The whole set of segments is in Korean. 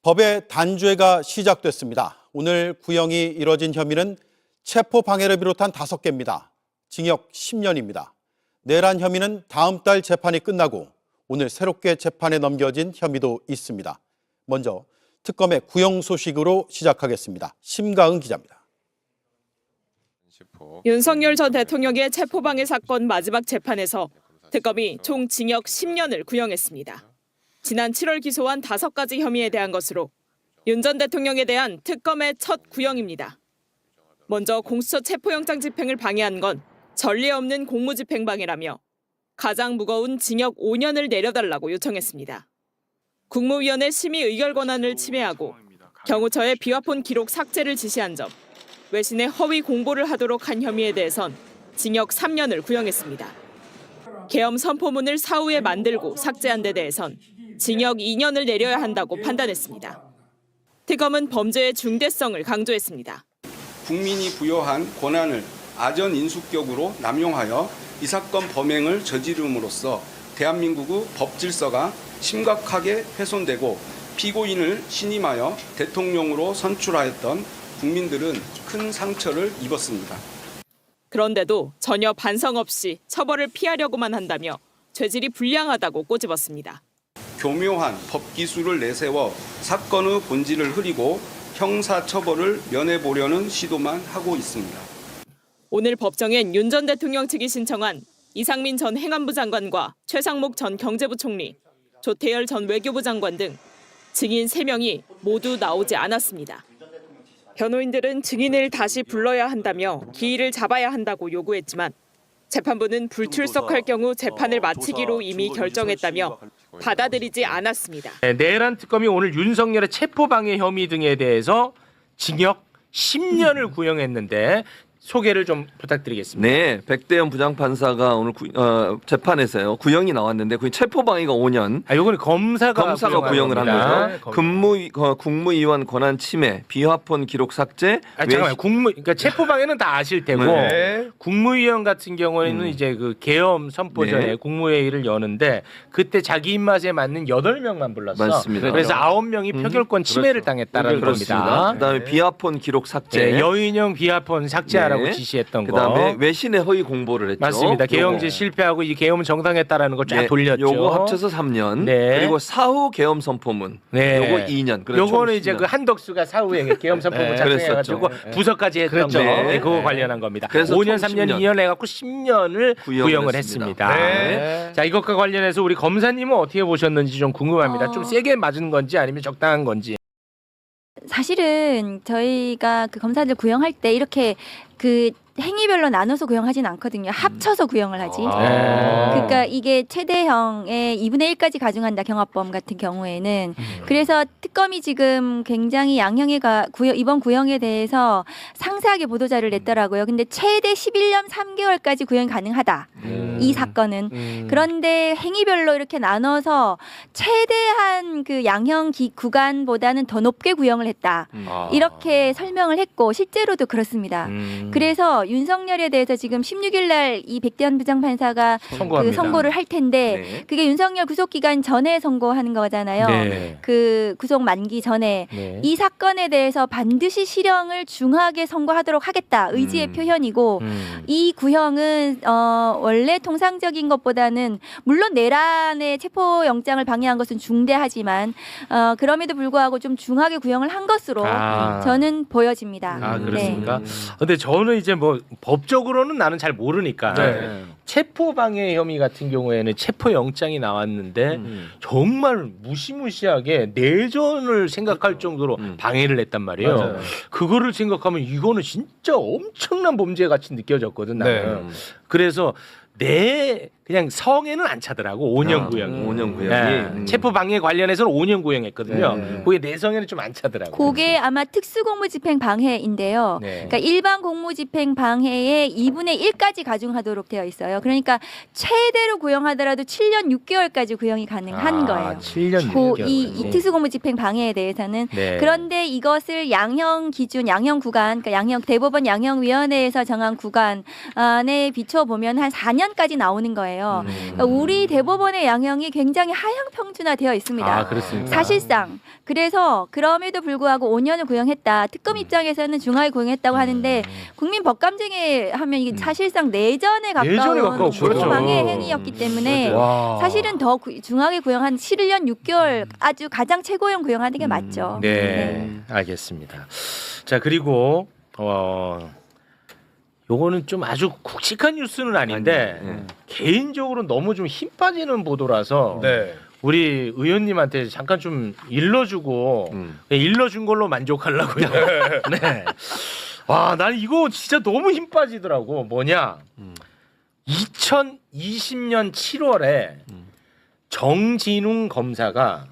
법의 단죄가 시작됐습니다. 오늘 구형이 이뤄진 혐의는 체포방해를 비롯한 5개입니다. 징역 10년입니다. 내란 혐의는 다음 달 재판이 끝나고 오늘 새롭게 재판에 넘겨진 혐의도 있습니다. 먼저 특검의 구형 소식으로 시작하겠습니다. 심가은 기자입니다. 윤석열 전 대통령의 체포방해 사건 마지막 재판에서 특검이 총 징역 10년을 구형했습니다. 지난 7월 기소한 5가지 혐의에 대한 것으로 윤 전 대통령에 대한 특검의 첫 구형입니다. 먼저 공수처 체포영장 집행을 방해한 건 전례 없는 공무집행방해라며 가장 무거운 징역 5년을 내려달라고 요청했습니다. 국무위원회 심의 의결 권한을 침해하고 경호처의 비화폰 기록 삭제를 지시한 점, 외신에 허위 공보를 하도록 한 혐의에 대해선 징역 3년을 구형했습니다. 계엄 선포문을 사후에 만들고 삭제한 데 대해선 징역 2년을 내려야 한다고 판단했습니다. 특검은 범죄의 중대성을 강조했습니다. 국민이 부여한 권한을 아전인수격으로 남용하여 이 사건 범행을 저지름으로써 대한민국의 법 질서가 심각하게 훼손되고 피고인을 신임하여 대통령으로 선출하였던 국민들은 큰 상처를 입었습니다. 그런데도 전혀 반성 없이 처벌을 피하려고만 한다며 죄질이 불량하다고 꼬집었습니다. 교묘한 법기술을 내세워 사건의 본질을 흐리고 형사처벌을 면해보려는 시도만 하고 있습니다. 오늘 법정엔 윤 전 대통령 측이 신청한 이상민 전 행안부 장관과 최상목 전 경제부 총리, 조태열 전 외교부 장관 등 증인 3명이 모두 나오지 않았습니다. 변호인들은 증인을 다시 불러야 한다며 기일을 잡아야 한다고 요구했지만 재판부는 불출석할 경우 재판을 마치기로 이미 결정했다며 받아들이지 않았습니다. 내란 특검이 오늘 윤석열의 체포방해 혐의 등에 대해서 징역 10년을 구형했는데 소개를 좀 부탁드리겠습니다. 네, 백대현 부장판사가 오늘 재판에서요 구형이 나왔는데 그 체포방해가 5년. 요거는 검사가 구형을 한 거죠. 국무위원 권한 침해, 비화폰 기록 삭제. 잠깐만요. 그러니까 체포방해는 다 아실 테고 네. 국무위원 같은 경우에는 이제 그 계엄 선포 전에 네. 국무회의를 여는데 그때 자기 입맛에 맞는 8명만 불렀어. 맞습니다. 그래서 9명이 표결권 침해를 당했다라는 겁니다. 그다음에 비화폰 기록 삭제. 네, 여인형 비화폰 삭제하라고 네. 지시했던 거. 그다음에 외신의 허위 공보를 했죠. 맞습니다. 계엄제 실패하고 이 계엄 정당했다라는 걸 쫙 네, 돌렸죠. 요거 합쳐서 3년. 네. 그리고 사후 계엄 선포문. 네. 요거 2년. 요거는 이제 그 한덕수가 사후에 계엄 선포문 작성해가지고 부서까지 했던 그랬죠. 거. 네, 네. 그거 관련한 겁니다. 그래서 5년, 총 3년, 10년. 2년 해갖고 10년을 구형을 했습니다. 네. 자, 이것과 관련해서 우리 검사님은 어떻게 보셨는지 좀 궁금합니다. 좀 세게 맞은 건지 아니면 적당한 건지. 사실은 저희가 그 검사들 구형할 때 이렇게 그 행위별로 나눠서 구형하진 않거든요. 합쳐서 구형을 하지. 그러니까 이게 최대형의 2분의 1까지 가중한다 경합범 같은 경우에는. 그래서 특검이 지금 굉장히 양형의 이번 구형에 대해서 상세하게 보도자를 냈더라고요. 근데 최대 11년 3개월까지 구형이 가능하다. 이 사건은. 그런데 행위별로 이렇게 나눠서 최대한 그 양형 구간보다는 더 높게 구형을 했다. 이렇게 설명을 했고 실제로도 그렇습니다. 그래서 윤석열에 대해서 지금 16일 날 이 백대현 부장판사가 그 선고를 할 텐데 네. 그게 윤석열 구속 기간 전에 선고하는 거잖아요. 네. 그 구속 만기 전에 네. 이 사건에 대해서 반드시 실형을 중하게 선고하도록 하겠다 의지의 표현이고 이 구형은 원래 통상적인 것보다는 물론 내란의 체포영장을 방해한 것은 중대하지만 그럼에도 불구하고 좀 중하게 구형을 한 것으로 저는 보여집니다. 그렇습니까? 근데 저는 이제 뭐 법적으로는 나는 잘 모르니까 체포방해 혐의 같은 경우에는 체포영장이 나왔는데 정말 무시무시하게 내전을 생각할 정도로 방해를 했단 말이에요. 맞아요. 그거를 생각하면 이거는 진짜 엄청난 범죄 같이 느껴졌거든 나는. 그래서 그냥 성에는 안 차더라고 5년 구형이. 5년 구형이. 네. 체포방해 관련해서는 5년 구형했거든요. 그게 그게 좀 안 차더라고. 그게 아마 특수공무집행 방해인데요. 그러니까 일반 공무집행 방해의 2분의 1까지 가중하도록 되어 있어요. 그러니까 최대로 구형하더라도 7년 6개월까지 구형이 가능한 거예요. 7년 6개월. 이 특수공무집행 방해에 대해서는. 그런데 이것을 양형 기준, 양형 구간, 그러니까 대법원 양형위원회에서 정한 구간에 비춰보면 한 4년까지 나오는 거예요. 거잖아요. 그러니까 우리 대법원의 양형이 굉장히 하향 평준화되어 있습니다. 아, 그렇습니까? 사실상. 그래서 그럼에도 불구하고 5년을 구형했다. 특검 입장에서는 중하에 구형했다고 하는데 국민 법감정에 하면 이게 사실상 내전에 내전에 가까워. 가까운 그렇죠. 방해 행위였기 때문에 와. 사실은 더 중하게 구형한 7년 6개월 아주 가장 최고형 구형하는 게 맞죠. 네, 알겠습니다. 자, 그리고 요거는 좀 아주 굵직한 뉴스는 아닌데 개인적으로 너무 좀 힘 빠지는 보도라서 우리 의원님한테 잠깐 좀 일러주고 일러준 걸로 만족하려고요. 네. 와, 난 이거 진짜 너무 힘 빠지더라고. 뭐냐? 2020년 7월에 정진웅 검사가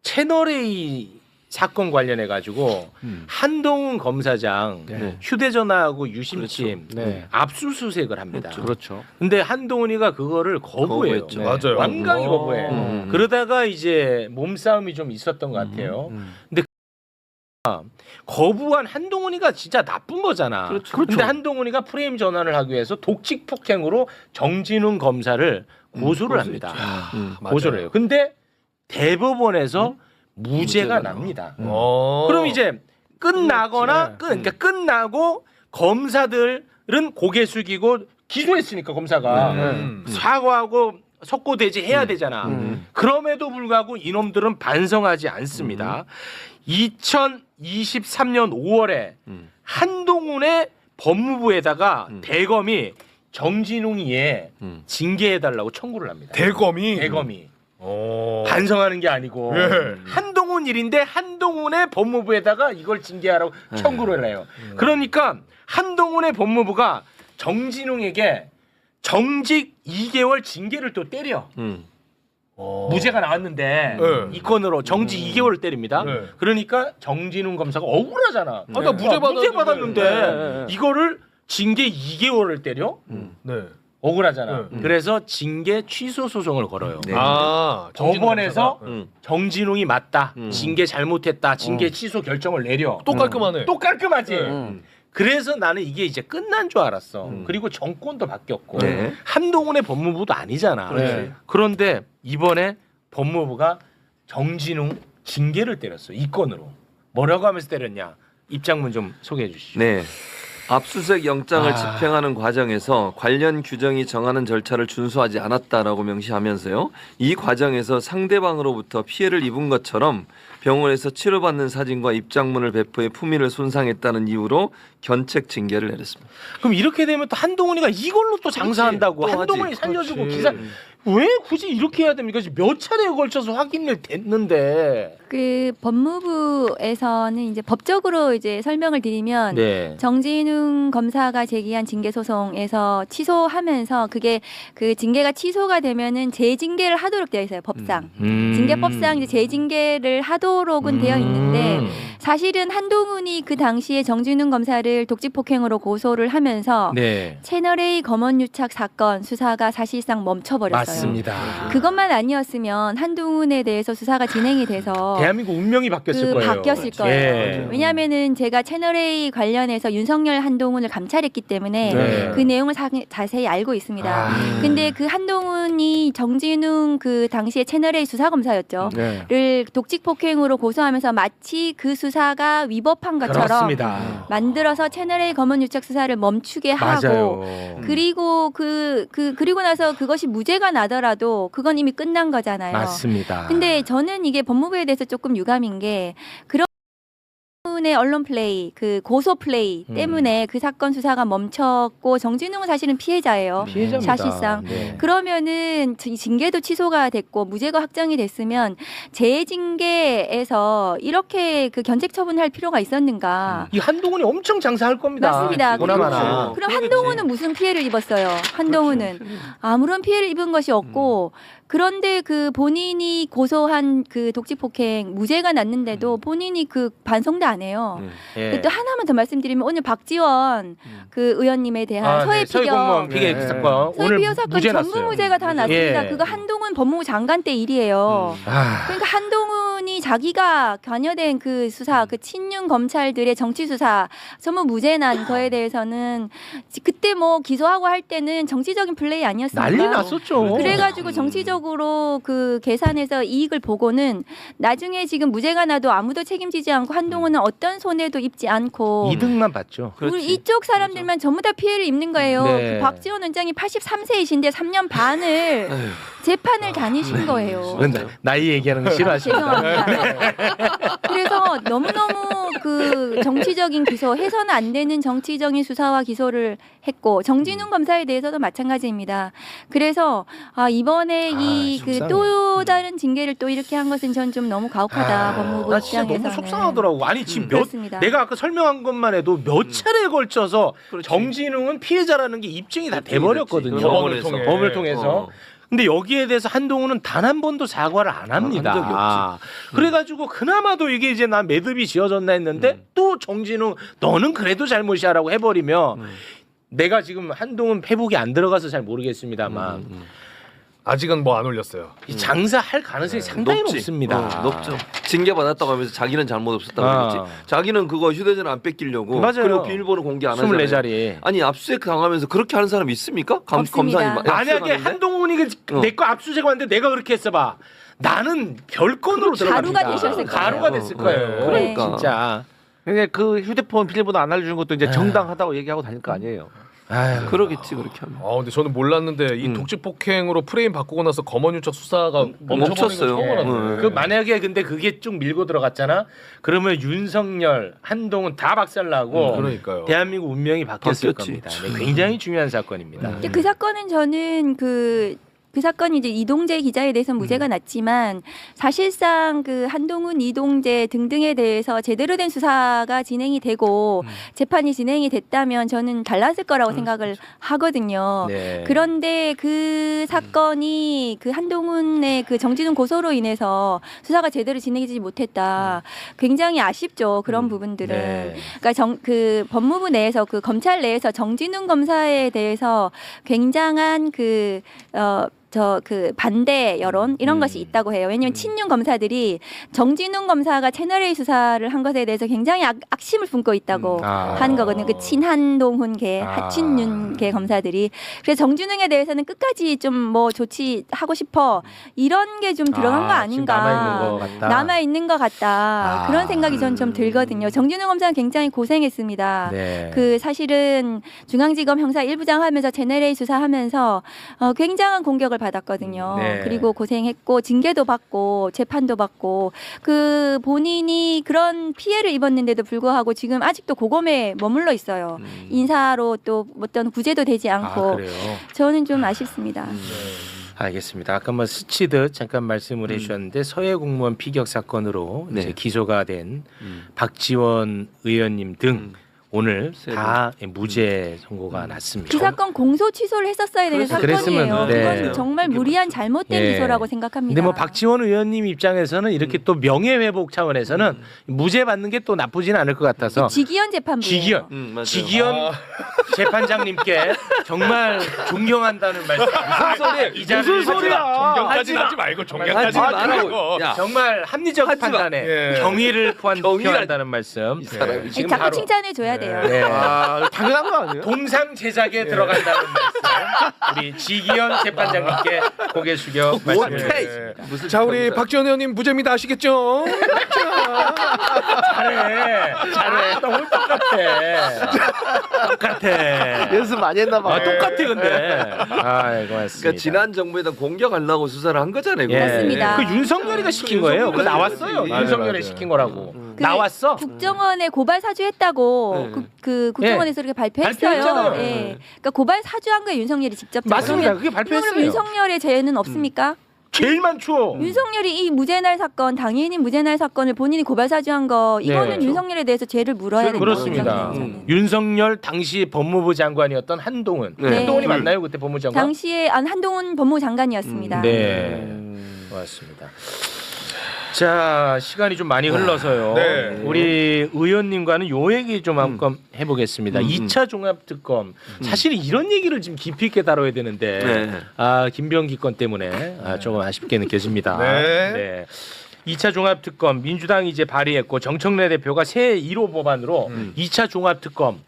채널A 사건 관련해 가지고 한동훈 검사장 휴대전화하고 유심칩 압수수색을 합니다. 그렇죠. 근데 한동훈이가 그거를 거부해요. 거부했죠. 맞아요. 완강히 거부해. 그러다가 이제 몸싸움이 좀 있었던 것 같아요. 근데 거부한 한동훈이가 진짜 나쁜 거잖아. 그렇죠. 근데 한동훈이가 프레임 전환을 하기 위해서 독직 폭행으로 정진웅 검사를 고소를 합니다. 고소를 해요. 근데 대법원에서 무죄가 납니다. 그럼 이제 끝나거나 그러니까 끝나고 검사들은 고개 숙이고 기소했으니까 검사가 사과하고 석고대죄 해야 되잖아. 그럼에도 불구하고 이놈들은 반성하지 않습니다. 2023년 5월에 한동훈의 법무부에다가 대검이 정진웅이에 징계해달라고 청구를 합니다. 대검이 반성하는 게 아니고 한동훈 일인데 한동훈의 법무부에다가 이걸 징계하라고 청구를 해요. 그러니까 한동훈의 법무부가 정진웅에게 정직 2개월 징계를 또 때려. 무죄가 나왔는데 이 건으로 정직 2개월을 때립니다. 그러니까 정진웅 검사가 억울하잖아. 나 무죄 받았는데 이거를 징계 2개월을 때려? 억울하잖아. 그래서 징계 취소 소송을 걸어요. 법원에서 정진웅이 맞다. 징계 잘못했다. 징계 취소 결정을 내려. 또 깔끔하네. 또 깔끔하지. 그래서 나는 이게 이제 끝난 줄 알았어. 그리고 정권도 바뀌었고 한동훈의 법무부도 아니잖아. 그런데 이번에 법무부가 정진웅 징계를 때렸어. 이 건으로. 뭐라고 하면서 때렸냐. 입장문 좀 소개해 주시죠. 네. 압수수색 영장을 집행하는 과정에서 관련 규정이 정하는 절차를 준수하지 않았다라고 명시하면서요. 이 과정에서 상대방으로부터 피해를 입은 것처럼 병원에서 치료받는 사진과 입장문을 배포해 품위를 손상했다는 이유로 견책 징계를 내렸습니다. 그럼 이렇게 되면 또 한동훈이가 이걸로 또 장사한다고. 또 한동훈이 하지. 살려주고 기사 왜 굳이 이렇게 해야 됩니까? 지금 몇 차례에 걸쳐서 확인을 됐는데. 그 법무부에서는 이제 법적으로 이제 설명을 드리면 네. 정진웅 검사가 제기한 징계 소송에서 취소하면서 그게 그 징계가 취소가 되면은 재징계를 하도록 되어 있어요. 법상. 징계법상 이제 재징계를 하도록은 되어 있는데 사실은 한동훈이 그 당시에 정진웅 검사를 독직 폭행으로 고소를 하면서 네. 채널A 검언 유착 사건 수사가 사실상 멈춰버렸어요. 맞습니다. 그것만 아니었으면 한동훈에 대해서 수사가 진행이 돼서 대한민국 운명이 바뀌었을 거예요. 바뀌었을 거예요. 예. 왜냐하면은 제가 채널A 관련해서 윤석열 한동훈을 감찰했기 때문에 네. 그 내용을 자세히 알고 있습니다. 근데 그 한동훈이 정진웅 그 당시에 채널A 수사검사였죠. 네. 를 독직 폭행으로 고소하면서 마치 그 수사가 위법한 것처럼 그렇습니다. 만들어서 채널A 검언 유착 수사를 멈추게 하고 맞아요. 그리고 그리고 나서 그것이 무죄가 나더라도 그건 이미 끝난 거잖아요. 맞습니다. 근데 저는 이게 법무부에 대해서 조금 유감인 게 그런 의 언론 플레이, 그 고소 플레이 때문에 그 사건 수사가 멈췄고 정진웅은 사실은 피해자예요. 피해자입니다. 사실상. 네. 그러면은 징계도 취소가 됐고 무죄가 확정이 됐으면 재징계에서 이렇게 그 견책 처분할 필요가 있었는가? 이 한동훈이 엄청 장사할 겁니다. 맞습니다. 보나마나. 그럼 한동훈은 무슨 피해를 입었어요? 한동훈은 아무런 피해를 입은 것이 없고 그런데 그 본인이 고소한 그 독직폭행 무죄가 났는데도 본인이 그 반성도 안 해요. 예. 또 하나만 더 말씀드리면 오늘 박지원 그 의원님에 대한 서해 서해 공무원 피격 피해 사건 서해 오늘 피격 사건 무죄 전부 났어요. 무죄가 다 났습니다. 예. 그거 한동훈 법무부 장관 때 일이에요. 그러니까 한동훈이 자기가 관여된 그 수사, 그 친윤 검찰들의 정치 수사 전부 무죄 난 거에 대해서는 그때 뭐 기소하고 할 때는 정치적인 플레이 아니었습니까? 난리 났었죠. 그래가지고 정치적으로 그 계산해서 이익을 보고는 나중에 지금 무죄가 나도 아무도 책임지지 않고 한동훈은 어떤 손해도 입지 않고 이득만 봤죠. 우리 이쪽 사람들만 전부 다 피해를 입는 거예요. 네. 그 박지원 원장이 83세이신데 3년 반을 재판을 다니신 거예요. 근데 나이 얘기하는 거 싫어하시죠? 죄송합니다. 그래서 너무너무 그 정치적인 기소, 해서는 안 되는 정치적인 수사와 기소를 했고 정진웅 검사에 대해서도 마찬가지입니다. 그래서 이번에 이 그 속상해. 또 다른 징계를 또 이렇게 한 것은 전 좀 너무 가혹하다. 법무부 나 진짜 입장에서는. 너무 속상하더라고. 아니 지금 그렇습니다. 내가 아까 설명한 것만 해도 몇 차례에 걸쳐서 그렇지. 정진웅은 피해자라는 게 입증이 다 돼버렸거든요. 법원을 통해. 법을 통해서. 어. 근데 여기에 대해서 한동훈은 단 한 번도 사과를 안 합니다. 한 적이 없지. 그래가지고 그나마도 이게 이제 난 매듭이 지어졌나 했는데 또 정진웅 너는 그래도 잘못이야라고 해버리면 내가 지금 한동훈 페북이 안 들어가서 잘 모르겠습니다만 아직은 뭐 안 올렸어요. 이 장사할 가능성이 상당히 높지. 높습니다. 높죠. 징계 받았다고 하면서 자기는 잘못 없었다고 아. 그랬지. 자기는 그거 휴대전화 안 뺏기려고. 맞아요. 그리고 비밀번호 공개 안 하잖아요. 24자리. 아니 압수수색 당하면서 그렇게 하는 사람이 있습니까? 없습니다. 검사님 만약에 압수수색하는데? 한동훈이 내 거 압수수색 왔는데 내가 그렇게 했어봐. 나는 별건으로 들어갑니다. 가루가 되셨을 거예요. 가루가 됐을 거예요. 그러니까. 진짜. 근데 그 휴대폰 비밀번호 안 알려준 것도 이제 정당하다고 얘기하고 다닐 거 아니에요. 아유. 그러겠지 그렇게 하면. 근데 저는 몰랐는데 이 독직 폭행으로 프레임 바꾸고 나서 검언 유착 수사가 멈췄어요. 처음 알았네. 그 만약에 근데 그게 쭉 밀고 들어갔잖아. 그러면 윤석열, 한동훈 다 박살나고 그러니까요. 대한민국 운명이 바뀌었을 바뀌었지. 겁니다. 네, 굉장히 중요한 사건입니다. 근데 그 사건은 저는 그 사건이 이제 이동재 기자에 대해서 무죄가 났지만 사실상 그 한동훈, 이동재 등등에 대해서 제대로 된 수사가 진행이 되고 재판이 진행이 됐다면 저는 달랐을 거라고 생각을 하거든요. 네. 그런데 그 사건이 그 한동훈의 그 정진웅 고소로 인해서 수사가 제대로 진행되지 못했다. 굉장히 아쉽죠. 그런 부분들은. 네. 그러니까 그 법무부 내에서 그 검찰 내에서 정진웅 검사에 대해서 굉장한 그 반대 여론 이런 것이 있다고 해요. 왜냐하면 친윤 검사들이 정진웅 검사가 채널A 수사를 한 것에 대해서 굉장히 악심을 품고 있다고 하는 거거든요. 그 친한동훈계, 친윤계 검사들이. 그래서 정진웅에 대해서는 끝까지 좀 뭐 조치하고 싶어 이런 게 좀 들어간 거 아닌가. 남아 있는 것 같다. 그런 생각이 전 좀 들거든요. 정진웅 검사는 굉장히 고생했습니다. 네. 그 사실은 중앙지검 형사 1부장 하면서 채널A 수사하면서 굉장한 공격을 받았거든요. 네. 그리고 고생했고 징계도 받고 재판도 받고 그 본인이 그런 피해를 입었는데도 불구하고 지금 아직도 고검에 머물러 있어요. 인사로 또 어떤 구제도 되지 않고 그래요. 저는 좀 아쉽습니다. 알겠습니다. 아까 뭐 스치듯 잠깐 말씀을 해주셨는데 서해 공무원 피격 사건으로 네. 이제 기소가 된 박지원 의원님 등 오늘 세 다 무죄 선고가 났습니다. 그 사건 공소 취소를 했었어야 되는 그랬으면, 사건이에요. 네. 그건 정말 무리한 잘못된 예. 기소라고 생각합니다. 근데 뭐 박지원 의원님 입장에서는 이렇게 또 명예회복 차원에서는 무죄 받는 게 또 나쁘지는 않을 것 같아서 지기현 재판부예요. 맞아요. 지기현 재판장님께 정말 존경한다는 말씀. 무슨 소리야? 존경까지는 하지 말고 하지 말라고. 야, 정말 합리적 하지 마. 판단에 예. 경의를 경의를 표한다는 말씀. 이 사람이 아니, 지금 자꾸 바로. 칭찬해 줘야 돼요. 네. 당연한 거 아니에요? 동상 제작에 들어간다는 말씀. 우리 지기현 재판장님께 고개 숙여 말씀드립니다. 무슨 자, 우리 경사. 박지원 의원님 무죄입니다. 아시겠죠? 잘해. 너무 똑같아. 연습 많이 했나 봐. 똑같아 근데. 고맙습니다. 그러니까 지난 정부에다 공격하려고 수사를 한 거잖아요. 예. 맞습니다. 그 윤석열이가 시킨 거예요. 그 나왔어요. 맞아요. 윤석열이 맞아요. 시킨 거라고. 그 나왔어. 국정원에 고발 사주했다고 네. 그 국정원에서 그렇게 발표했어요. 발표했잖아요. 예. 그러니까 고발 사주한 거예요 윤석열이 직접. 맞습니다. 그게 그럼 발표했어요. 윤석열의 죄는 없습니까? 제일 많죠. 윤석열이 이 무죄날 사건, 당연히 무죄날 사건을 본인이 고발 사주한 거 이거는 네. 윤석열에 대해서 죄를 물어야 된다고 그렇습니다. 생각해요. 저는. 윤석열 당시 법무부 장관이었던 한동훈. 네. 한동훈이 맞나요 그때 법무부 장관? 당시에 한동훈 법무부 장관이었습니다. 네, 맞습니다. 자, 시간이 좀 많이 흘러서요. 네. 우리 의원님과는 요 얘기 좀 한번 해보겠습니다. 2차 종합특검. 사실 이런 얘기를 좀 깊이 있게 다뤄야 되는데 네. 김병기 건 때문에 조금 아쉽게 느껴집니다. 네. 2차 종합특검 민주당이 이제 발의했고 정청래 대표가 새 1호 법안으로 2차 종합특검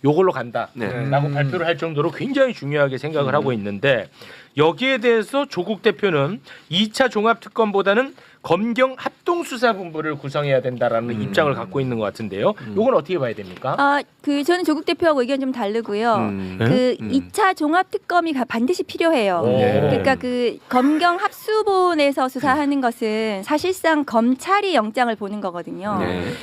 요걸로 간다라고 발표를 할 정도로 굉장히 중요하게 생각을 하고 있는데 여기에 대해서 조국 대표는 2차 종합특검보다는 검경 합동수사본부를 구성해야 된다라는 입장을 갖고 있는 것 같은데요. 요건 어떻게 봐야 됩니까? 저는 조국 대표하고 의견 좀 다르고요. 네? 2차 종합특검이 반드시 필요해요. 그러니까 그 검경 합수본에서 수사하는 것은 사실상 검찰이 영장을 보는 거거든요.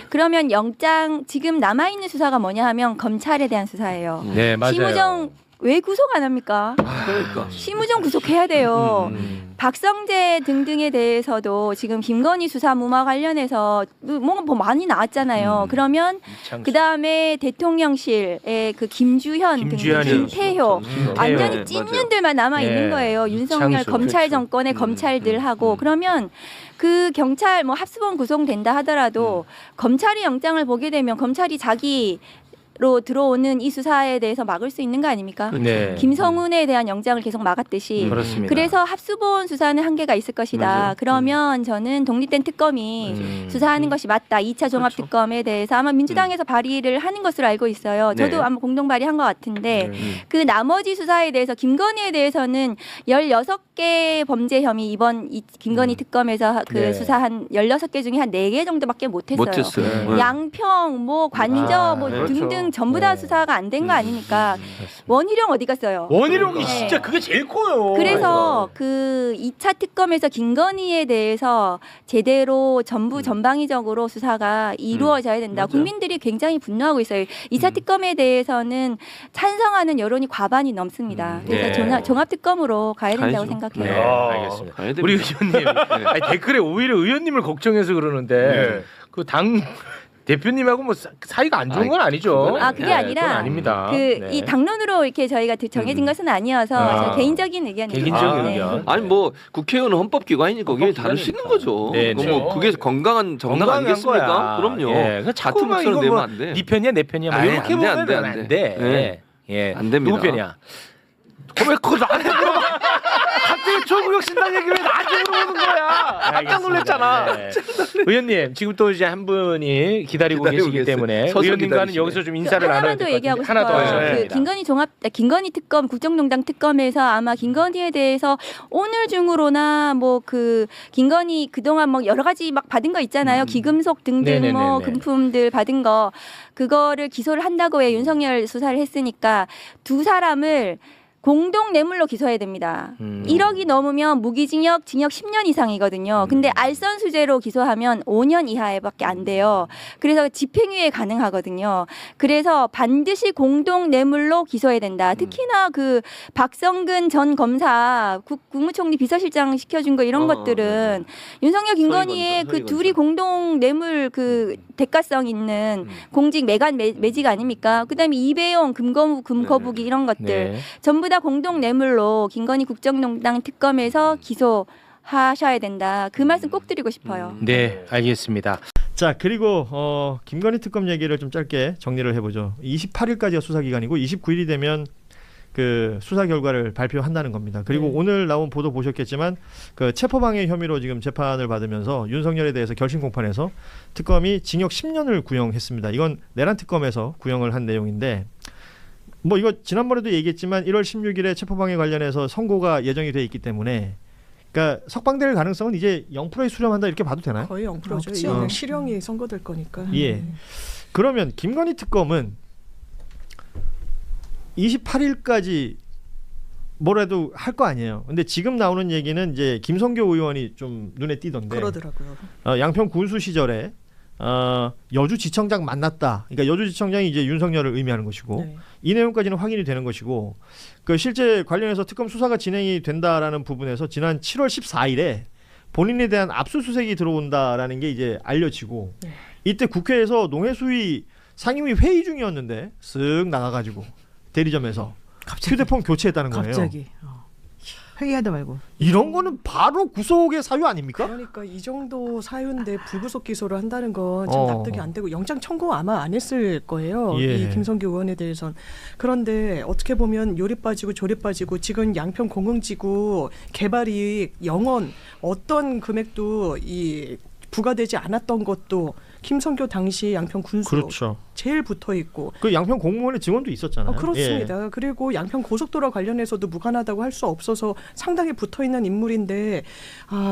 그러면 영장 지금 남아 있는 수사가 뭐냐 하면 검찰에 대한 수사예요. 네, 맞아요. 심우정 왜 구속 안 합니까? 그러니까. 심우정 구속해야 돼요. 박성재 등등에 대해서도 지금 김건희 수사 무마 관련해서 뭔가 뭐 많이 나왔잖아요. 그러면 그 다음에 대통령실의 그 김주현 등등, 김태효 완전히 찐년들만 남아 있는 거예요. 윤석열 이창수. 검찰 정권의 검찰들하고 그러면 그 경찰 뭐 합수본 구성된다 하더라도 검찰이 영장을 보게 되면 검찰이 자기 로 들어오는 이 수사에 대해서 막을 수 있는 거 아닙니까? 네. 김성훈에 대한 영장을 계속 막았듯이. 그렇습니다. 그래서 합수본 수사는 한계가 있을 것이다. 맞아요. 그러면 저는 독립된 특검이 수사하는 것이 맞다. 2차 종합특검에 대해서 아마 민주당에서 발의를 하는 것으로 알고 있어요. 저도 네. 아마 공동 발의한 것 같은데 그 나머지 수사에 대해서 김건희에 대해서는 16개 범죄 혐의 이번 이 김건희 특검에서 그 네. 수사한 16개 중에 한 4개 정도밖에 못했어요. 못했어요. 양평, 뭐 관저, 뭐 그렇죠. 등등 전부 다 수사가 안 된 거 아닙니까? 원희룡 어디 갔어요? 원희룡이 네. 진짜 그게 제일 커요. 그래서 그 2차 특검에서 김건희에 대해서 제대로 전부 전방위적으로 수사가 이루어져야 된다. 맞아요. 국민들이 굉장히 분노하고 있어요. 2차 특검에 대해서는 찬성하는 여론이 과반이 넘습니다. 그래서 네. 종합특검으로 가야 된다고 가야죠. 생각해요. 네, 알겠습니다. 가야 됩니다. 우리 의원님 아니, 댓글에 오히려 의원님을 걱정해서 그러는데 그 당 대표님하고 뭐 사이가 안 좋은 건 아니죠. 그게 네, 아니라 그건 아닙니다. 이 당론으로 이렇게 저희가 정해진 것은 아니어서 저 개인적인 의견이에요. 개인적인 네. 의견. 아니 뭐 국회의원은 헌법기관이니까 거기에 다를 수 있는 거죠. 네, 뭐 그게 건강한 정당 아니겠습니까? 그럼요. 예, 같은 자꾸만 목소리 이거 내면 뭐 안 돼. 네 편이야 내 편이야 뭐 아이, 이렇게 안 돼, 보면 안 돼, 안 안 돼. 돼. 예. 예. 안 됩니다. 누구 편이야? 왜 그거 나한테 물어봐? 갑자기 조국혁 신당 얘기 왜 나한테 물어보는 거야? 깜짝 놀랐잖아. 네. 의원님 지금 또 이제 한 분이 기다리고 계시기 계세요. 때문에 서서 의원님과는 기다리시네. 여기서 좀 인사를 나눠야 하나만 될 더 것 얘기하고 같은데 하나 더 싶어요. 하셔야 그 됩니다. 김건희 특검 국정농단 특검에서 아마 김건희에 대해서 오늘 중으로나 뭐 그 김건희 그동안 뭐 여러 가지 막 받은 거 있잖아요. 기금속 등등 네네네네. 뭐 금품들 받은 거 그거를 기소를 한다고 해 윤석열 수사를 했으니까 두 사람을 공동 뇌물로 기소해야 됩니다. 1억이 넘으면 무기징역, 징역 10년 이상이거든요. 근데 알선수재로 기소하면 5년 이하에밖에 안 돼요. 그래서 집행유예 가능하거든요. 그래서 반드시 공동 뇌물로 기소해야 된다. 특히나 그 박성근 전 검사 국무총리 비서실장 시켜준 거 이런 것들은 윤석열 김건희의 그 서희건설. 둘이 공동 뇌물 그 대가성 있는 공직 매간 매직 아닙니까? 그다음에 이배용 금거북이 이런 것들 네. 전부 다 공동 뇌물로 김건희 국정농단 특검에서 기소하셔야 된다. 그 말씀 꼭 드리고 싶어요. 네, 알겠습니다. 자, 그리고 김건희 특검 얘기를 좀 짧게 정리를 해보죠. 28일까지가 수사 기간이고 29일이 되면 그 수사 결과를 발표한다는 겁니다. 그리고 오늘 나온 보도 보셨겠지만 그 체포방해 혐의로 지금 재판을 받으면서 윤석열에 대해서 결심 공판에서 특검이 징역 10년을 구형했습니다. 이건 내란 특검에서 구형을 한 내용인데 뭐 이거 지난번에도 얘기했지만 1월 16일에 체포방해 관련해서 선고가 예정이 돼 있기 때문에 그러니까 석방될 가능성은 이제 0%에 수렴한다 이렇게 봐도 되나요? 거의 0%죠. 없죠. 이게 그냥 실형이 선고될 거니까. 예. 그러면 김건희 특검은 28일까지 뭐라도 할 거 아니에요. 근데 지금 나오는 얘기는 이제 김성교 의원이 좀 눈에 띄던데. 그러더라고요. 양평 군수 시절에 여주지청장 만났다. 그러니까 여주지청장이 이제 윤석열을 의미하는 것이고 네. 이 내용까지는 확인이 되는 것이고 그 실제 관련해서 특검 수사가 진행이 된다라는 부분에서 지난 7월 14일에 본인에 대한 압수수색이 들어온다라는 게 이제 알려지고 네. 이때 국회에서 농해수위 상임위 회의 중이었는데 쓱 나가가지고 대리점에서 휴대폰 교체했다는 거예요. 갑자기 회의하다 말고. 이런 거는 바로 구속의 사유 아닙니까? 그러니까 이 정도 사유인데 불구속 기소를 한다는 건 참 납득이 안 되고 영장 청구 아마 안 했을 거예요. 예. 이 김성규 의원에 대해선. 그런데 어떻게 보면 요리 빠지고 조리 빠지고 지금 양평 공흥지구 개발이익 영원 어떤 금액도 이 부과되지 않았던 것도 김성규 당시 양평 군수 그렇죠. 제일 붙어 있고 그 양평 공무원의 증언도 있었잖아요. 그렇습니다. 예. 그리고 양평 고속도로 관련해서도 무관하다고 할 수 없어서 상당히 붙어 있는 인물인데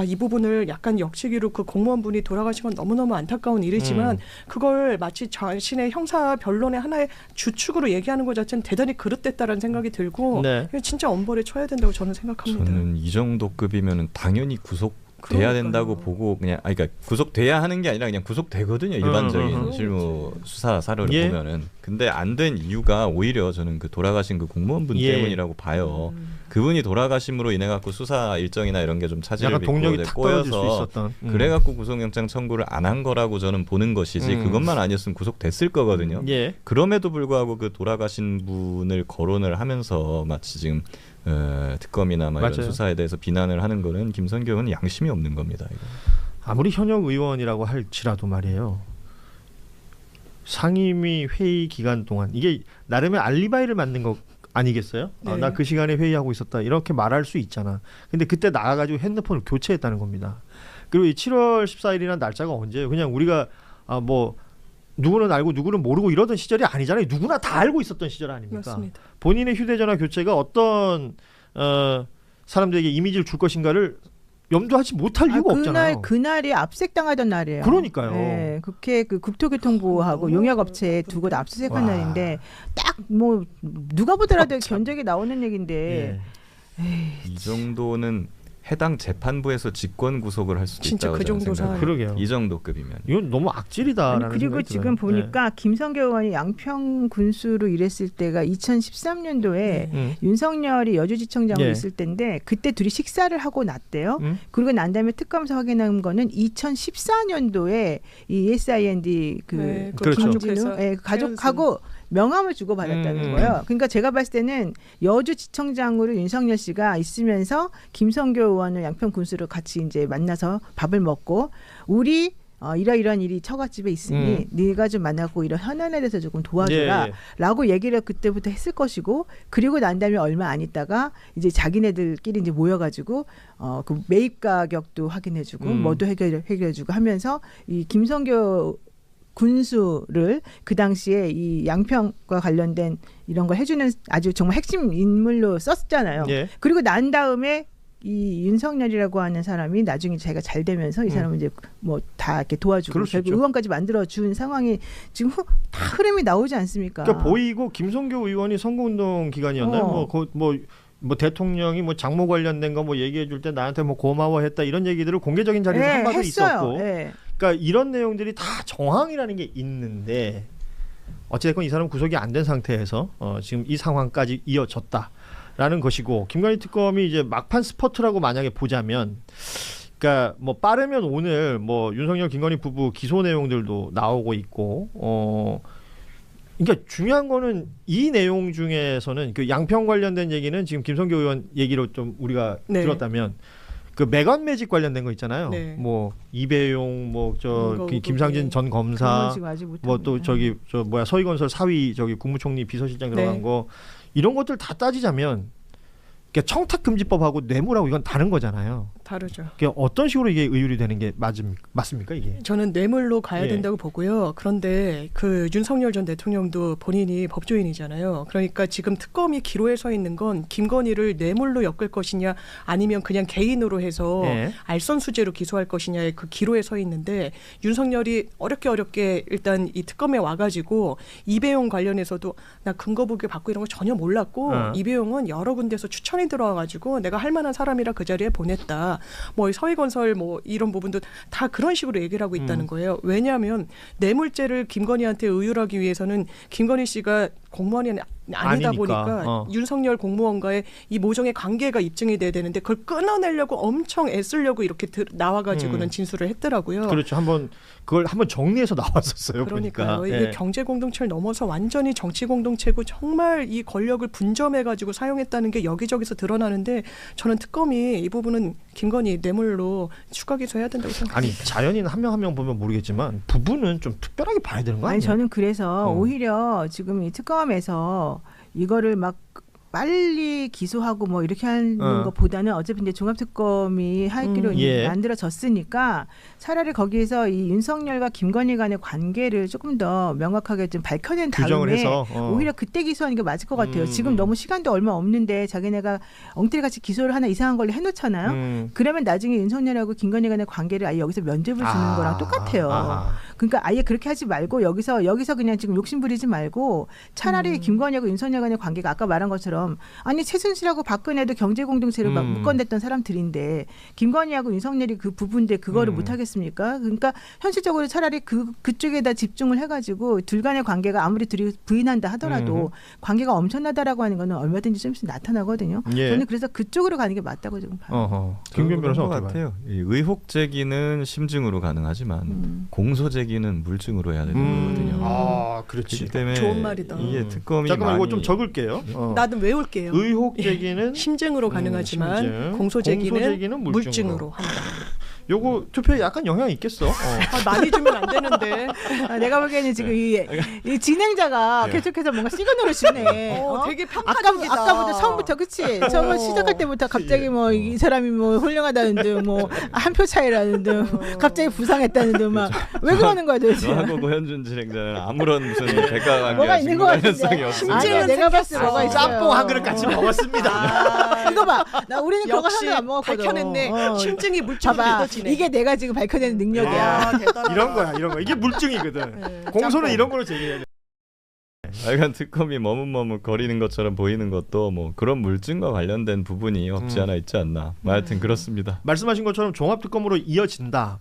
이 부분을 약간 역시기로 그 공무원분이 돌아가신 건 너무너무 안타까운 일이지만 그걸 마치 자신의 형사 변론의 하나의 주축으로 얘기하는 것 자체는 대단히 그릇됐다라는 생각이 들고 네. 진짜 엄벌에 쳐야 된다고 저는 생각합니다. 저는 이 정도 급이면 당연히 구속돼야 된다고 보고 그냥 그러니까 구속돼야 하는 게 아니라 그냥 구속되거든요. 일반적인 실무 수사 사료를 예. 보면은. 근데 안 된 이유가 오히려 저는 그 돌아가신 그 공무원분 예. 때문이라고 봐요. 그분이 돌아가심으로 인해 갖고 수사 일정이나 이런 게 좀 차질을 약간 빚고 동력이 탁 떨어질 수 꼬여서 있었던. 그래 갖고 구속영장 청구를 안 한 거라고 저는 보는 것이지 그것만 아니었으면 구속됐을 거거든요. 예. 그럼에도 불구하고 그 돌아가신 분을 거론을 하면서 마치 지금 특검이나 막 이런 맞아요. 수사에 대해서 비난을 하는 거는 김성규 의원은 양심이 없는 겁니다. 이거. 아무리 현역 의원이라고 할지라도 말이에요. 상임위 회의 기간 동안 이게 나름의 알리바이를 만든 거 아니겠어요? 네. 나 그 시간에 회의하고 있었다 이렇게 말할 수 있잖아. 근데 그때 나가가지고 핸드폰을 교체했다는 겁니다. 그리고 이 7월 14일이라는 날짜가 언제예요? 그냥 우리가 뭐 누구는 알고 누구는 모르고 이러던 시절이 아니잖아요. 누구나 다 알고 있었던 시절 아닙니까? 맞습니다. 본인의 휴대전화 교체가 어떤 사람들에게 이미지를 줄 것인가를 염두하지 못할 이유가 없잖아요. 그날이 압색당하던 날이에요. 그러니까요. 네, 국회 그 국토교통부하고 용역업체 두고 다 압수수색한 와. 날인데 딱 뭐 누가 보더라도 견적이 나오는 얘기인데 예. 이 정도는 해당 재판부에서 직권 구속을 할 수도 진짜 있다고 그 저는 정도 생각해요. 그러게요. 이 정도 급이면. 이건 너무 악질이다라는 아니, 그리고 생각이 지금 들어요. 보니까 김성규 의원이 양평 군수로 일했을 때가 2013년도에 윤석열이 여주지청장으로 예. 있을 때인데 그때 둘이 식사를 하고 났대요. 음? 그리고 난 다음에 특검에서 확인한 거는 2014년도에 이 ESIND 네, 그 그렇죠. 가족회사 예, 가족하고 명함을 주고 받았다는 거예요. 그러니까 제가 봤을 때는 여주지청장으로 윤석열 씨가 있으면서 김성규 의원을 양평 군수로 같이 이제 만나서 밥을 먹고 우리 이러이러한 일이 처갓집에 있으니 네가 좀 만나고 이런 현안에 대해서 조금 도와줘라 예, 예. 라고 얘기를 그때부터 했을 것이고 그리고 난 다음에 얼마 안 있다가 이제 자기네들끼리 이제 모여가지고 그 매입 가격도 확인해주고 뭐도 해결해주고 하면서 이 김성규 군수를 그 당시에 이 양평과 관련된 이런 걸 해주는 아주 정말 핵심 인물로 썼잖아요. 예. 그리고 난 다음에 이 윤석열이라고 하는 사람이 나중에 자기가 잘 되면서 이 사람은 이제 뭐 다 이렇게 도와주고 그럴 수 결국 있죠. 의원까지 만들어 준 상황이 지금 다 흐름이 나오지 않습니까? 그러니까 보이고 김성규 의원이 선거운동 기간이었나요? 뭐 대통령이 뭐 장모 관련된 거 뭐 얘기해 줄 때 나한테 뭐 고마워했다 이런 얘기들을 공개적인 자리에서 한 바도 있었고. 예. 그러니까 이런 내용들이 다 정황이라는 게 있는데 어찌됐건 이 사람 구속이 안 된 상태에서 지금 이 상황까지 이어졌다라는 것이고 김관희 특검이 이제 막판 스퍼트라고 만약에 보자면 그러니까 뭐 빠르면 오늘 뭐 윤석열 김건희 부부 기소 내용들도 나오고 있고 그러니까 중요한 거는 이 내용 중에서는 그 양평 관련된 얘기는 지금 김성규 의원 얘기로 좀 우리가 네. 들었다면 그 매건 매직 관련된 거 있잖아요. 네. 뭐 이배용 뭐 저 그거, 김상진 전 그건 검사 지금 아직 못하고 뭐 또 있네요. 서희건설 사위 국무총리 비서실장 들어간 네. 거 이런 것들 다 따지자면 그러니까 청탁금지법하고 뇌물하고 이건 다른 거잖아요. 다르죠. 그러니까 어떤 식으로 이게 의율이 되는 게 맞습니까 이게? 저는 뇌물로 가야 예. 된다고 보고요. 그런데 그 윤석열 전 대통령도 본인이 법조인이잖아요. 그러니까 지금 특검이 기로에 서 있는 건 김건희를 뇌물로 엮을 것이냐 아니면 그냥 개인으로 해서 예. 알선수재로 기소할 것이냐의 그 기로에 서 있는데 윤석열이 어렵게 일단 이 특검에 와가지고 이배용 관련해서도 나 근거보게 받고 이런 거 전혀 몰랐고 이배용은 여러 군데서 추천이 들어와가지고 내가 할 만한 사람이라 그 자리에 보냈다. 뭐 서해건설 뭐 이런 부분도 다 그런 식으로 얘기를 하고 있다는 거예요. 왜냐하면 뇌물죄를 김건희한테 의율하기 위해서는 김건희 씨가 공무원이 아니다 아니니까. 보니까 윤석열 공무원과의 이 모종의 관계가 입증이 돼야 되는데 그걸 끊어내려고 엄청 애쓰려고 이렇게 나와가지고는 진술을 했더라고요. 그렇죠. 그걸 한번 정리해서 나왔었어요. 그러니까요. 보니까. 이게 예. 경제 공동체를 넘어서 완전히 정치 공동체고 정말 이 권력을 분점해가지고 사용했다는 게 여기저기서 드러나는데 저는 특검이 이 부분은 김건희 뇌물로 추가 기소해야 된다고 생각합니다. 아니 자연인 한 명 한 명 보면 모르겠지만 부부는 좀 특별하게 봐야 되는 거 아니에요? 아니 저는 그래서 오히려 지금 이 특검에서 이거를 막 빨리 기소하고 뭐 이렇게 하는 것보다는 어차피 이제 종합특검이 하기로 예. 만들어졌으니까 차라리 거기에서 이 윤석열과 김건희 간의 관계를 조금 더 명확하게 좀 밝혀낸 규정을 다음에 해서, 오히려 그때 기소하는 게 맞을 것 같아요. 지금 너무 시간도 얼마 없는데 자기네가 엉터리같이 기소를 하나 이상한 걸로 해놓잖아요. 그러면 나중에 윤석열하고 김건희 간의 관계를 아예 여기서 면죄부를 주는 거랑 똑같아요. 그러니까 아예 그렇게 하지 말고 여기서 그냥 지금 욕심 부리지 말고 차라리 김건희하고 윤석열 간의 관계가 아까 말한 것처럼 아니 최순실하고 박근혜도 경제 공동체를 막 묶어냈던 사람들인데 김건희하고 윤석열이 그 부분인데 그거를 못 하겠습니까? 그러니까 현실적으로 차라리 그쪽에다 집중을 해가지고 둘 간의 관계가 아무리 둘이 부인한다 하더라도 관계가 엄청나다라고 하는 거는 얼마든지 좀 있으면 나타나거든요. 예. 저는 그래서 그쪽으로 가는 게 맞다고 지금 봐요. 김규현 변호사 것 어떻게 봐요? 같아요. 이 의혹 제기는 심증으로 가능하지만 공소 제기는 물증으로 해야 되는 거거든요. 아, 그렇지. 그렇기 때문에 좋은 말이다. 이게 특검이 잠깐만 이거 많이 좀 적을게요. 나는 외울게요. 의혹 제기는 심증으로 가능하지만 심증. 공소 제기는 공소제기는 물증으로 한다. 요거 투표에 약간 영향이 있겠어. 많이 주면 안 되는데. 내가 보기에는 지금 이 진행자가 계속해서 뭔가 시그널을 주네. 되게 평가적이다. 아까부터 처음부터 그치? 처음 시작할 때부터 갑자기 뭐 이 사람이 뭐 훌륭하다는 등 뭐 한 표 차이라는 등 갑자기 부상했다는 등 막 왜 그러는 거야 도대체? 너하고 고현준 진행자는 아무런 무슨 대가 뭐가 관계와 있는 직무 것 같은데. 관련성이 없습니다. 아니야, 내가 봤을 때 뭐가 있어요. 짬뽕 한 그릇 같이 먹었습니다. 이거 봐. 우리는 그거 역시 하나도 안 먹었거든. 밝혀냈네. 심증이 물증으로 봐봐. 믿어지네. 이게 내가 지금 밝혀내는 능력이야. 야, 대단하다. 이런 거야, 이런 거. 이게 물증이거든. 공소는 짬뽕. 이런 걸로 제기해야 돼. 약간 특검이 머뭇머뭇 거리는 것처럼 보이는 것도 뭐 그런 물증과 관련된 부분이 없지 않아 있지 않나. 하여튼 그렇습니다. 말씀하신 것처럼 종합특검으로 이어진다.